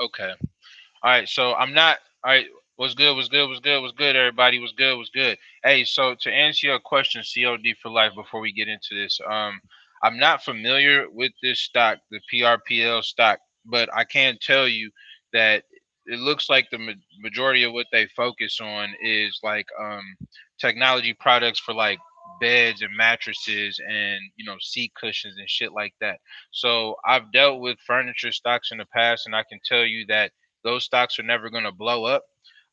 Okay. All right, so I'm not. All right, what's good? What's good? What's good? What's good? Everybody, what's good? What's good? Hey, so to answer your question, COD for life. Before we get into this, I'm not familiar with this stock, the PRPL stock, but I can tell you that it looks like the majority of what they focus on is like technology products for like beds and mattresses and seat cushions and shit like that. So I've dealt with furniture stocks in the past, and I can tell you that those stocks are never going to blow up.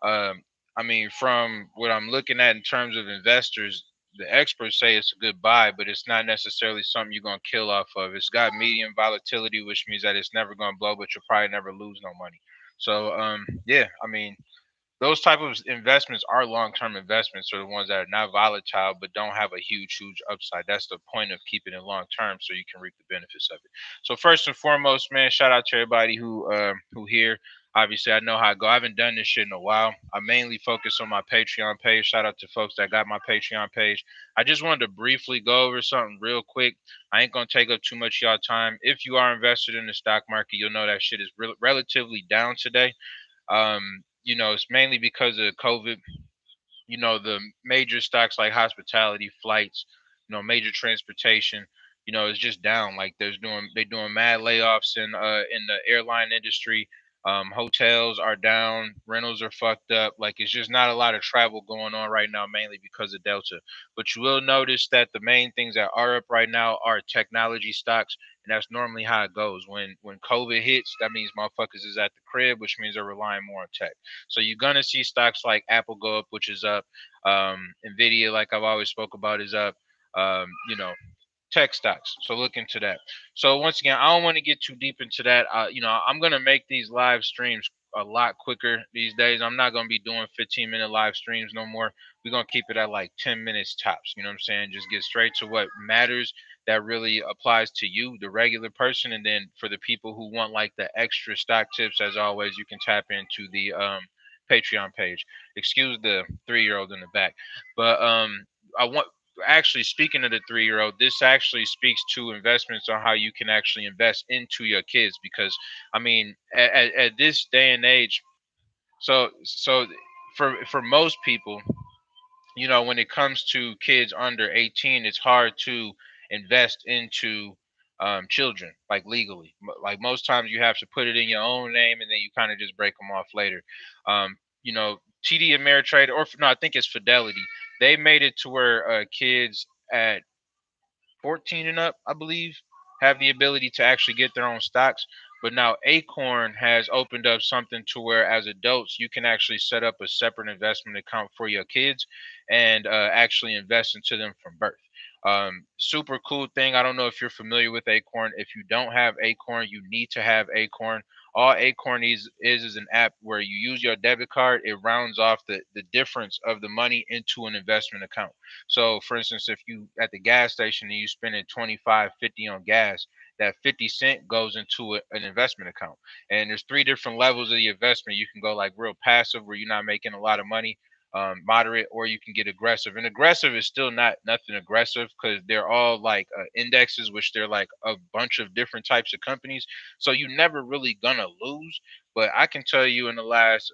Um, I mean, from what I'm looking at in terms of investors, the experts say it's a good buy, but it's not necessarily something you're going to kill off of. It's got medium volatility, which means that it's never going to blow, but you'll probably never lose no money. So, yeah, I mean, those type of investments are long-term investments, or the ones that are not volatile but don't have a huge upside. That's the point of keeping it long-term, so you can reap the benefits of it. So first and foremost, man, shout out to everybody who here. Obviously, I know how I go. I haven't done this shit in a while. I mainly focus on my Patreon page. Shout out to folks that got my Patreon page. I just wanted to briefly go over something real quick. I ain't gonna take up too much of y'all time. If you are invested in the stock market, you'll know that shit is relatively down today. It's mainly because of COVID. The major stocks like hospitality, flights, major transportation, is just down. Like they doing mad layoffs in the airline industry. Hotels are down, rentals are fucked up. Like it's just not a lot of travel going on right now, mainly because of Delta. But you will notice that the main things that are up right now are technology stocks, and that's normally how it goes. When COVID hits, that means motherfuckers is at the crib, which means they're relying more on tech. So you're gonna see stocks like Apple go up, which is up. Nvidia, like I've always spoke about, is up. Um, you know, Tech stocks. So look into that. So once again, I don't want to get too deep into that. I'm gonna make these live streams a lot quicker these days. I'm not gonna be doing 15-minute live streams no more. We're gonna keep it at like 10 minutes tops. You know what I'm saying? Just get straight to what matters that really applies to you, the regular person, and then for the people who want like the extra stock tips, as always, you can tap into the Patreon page. Excuse the 3-year-old in the back, but I want actually speaking of the 3-year-old, this actually speaks to investments on how you can actually invest into your kids because I mean at this day and age, so for most people, when it comes to kids under 18, it's hard to invest into children like legally. Like most times, you have to put it in your own name, and then you kind of just break them off later. Um, TD Ameritrade, or no, I think it's Fidelity. They made it to where kids at 14 and up, I believe, have the ability to actually get their own stocks. But now Acorn has opened up something to where, as adults, you can actually set up a separate investment account for your kids and actually invest into them from birth. Super cool thing. I don't know if you're familiar with Acorn. If you don't have Acorn, you need to have Acorn. All Acorn is an app where you use your debit card. It rounds off the difference of the money into an investment account. So, for instance, if you at the gas station and you spending 25, 50 on gas, that 50 cent goes into an investment account. And there's three different levels of the investment. You can go like real passive, where you're not making a lot of money, moderate, or you can get aggressive. And aggressive is still not nothing aggressive because they're all like indexes, which they're like a bunch of different types of companies. So you're never really gonna lose. But I can tell you in the last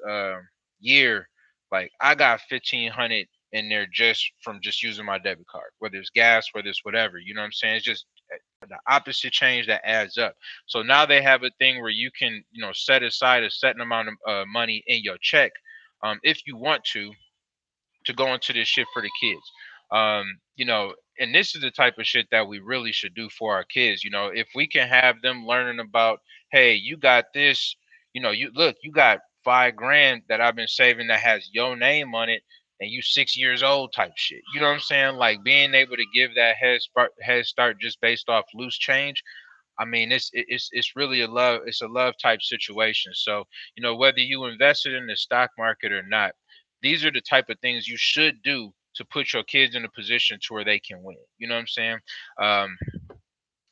year, like I got 1,500 in there just from just using my debit card, whether it's gas, whether it's whatever. You know what I'm saying? It's just the opposite change that adds up. So now they have a thing where you can, set aside a certain amount of money in your check, if you want to go into this shit for the kids. And this is the type of shit that we really should do for our kids. If we can have them learning about, hey, you got this, you look, you got 5 grand that I've been saving that has your name on it, and you 6 years old type shit. You know what I'm saying? Like being able to give that head start just based off loose change. I mean, it's really a love type situation. So, whether you invested in the stock market or not, these are the type of things you should do to put your kids in a position to where they can win. You know what I'm saying? Um,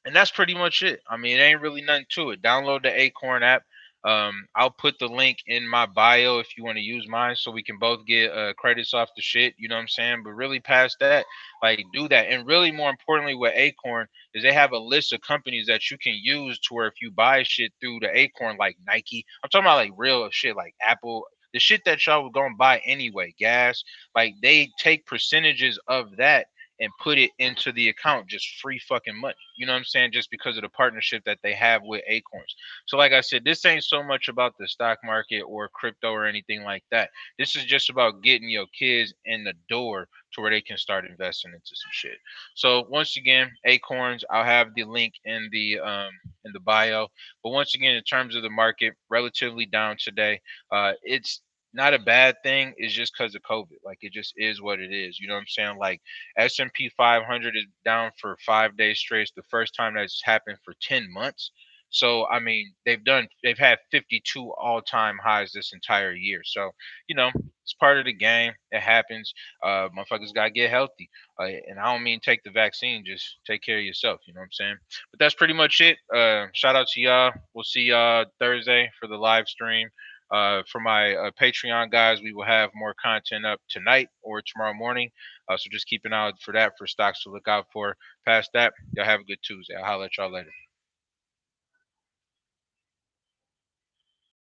and that's pretty much it. I mean, it ain't really nothing to it. Download the Acorn app. I'll put the link in my bio if you want to use mine, so we can both get credits off the shit. You know what I'm saying? But really, past that, like, do that. And really, more importantly, with Acorn is they have a list of companies that you can use to where if you buy shit through the Acorn, like Nike, I'm talking about like real shit, like Apple. The shit that y'all were gonna buy anyway, gas, like they take percentages of that and put it into the account, just free fucking money. You know what I'm saying? Just because of the partnership that they have with Acorns. So, like I said, this ain't so much about the stock market or crypto or anything like that. This is just about getting your kids in the door to where they can start investing into some shit. So, once again, Acorns, I'll have the link in the bio. But once again, in terms of the market, relatively down today. It's not a bad thing. It's just because of COVID. Like, it just is what it is. You know what I'm saying? Like, S&P 500 is down for 5 days straight. It's the first time that's happened for 10 months. So I mean, they've had 52 all-time highs this entire year. So, you know, it's part of the game. It happens. Motherfuckers gotta get healthy. And I don't mean take the vaccine, just take care of yourself. You know what I'm saying? But that's pretty much it. Shout out to y'all. We'll see y'all Thursday for the live stream. For my Patreon guys, we will have more content up tonight or tomorrow morning. So just keep an eye out for that, for stocks to look out for. Past that, y'all have a good Tuesday. I'll holler at y'all later.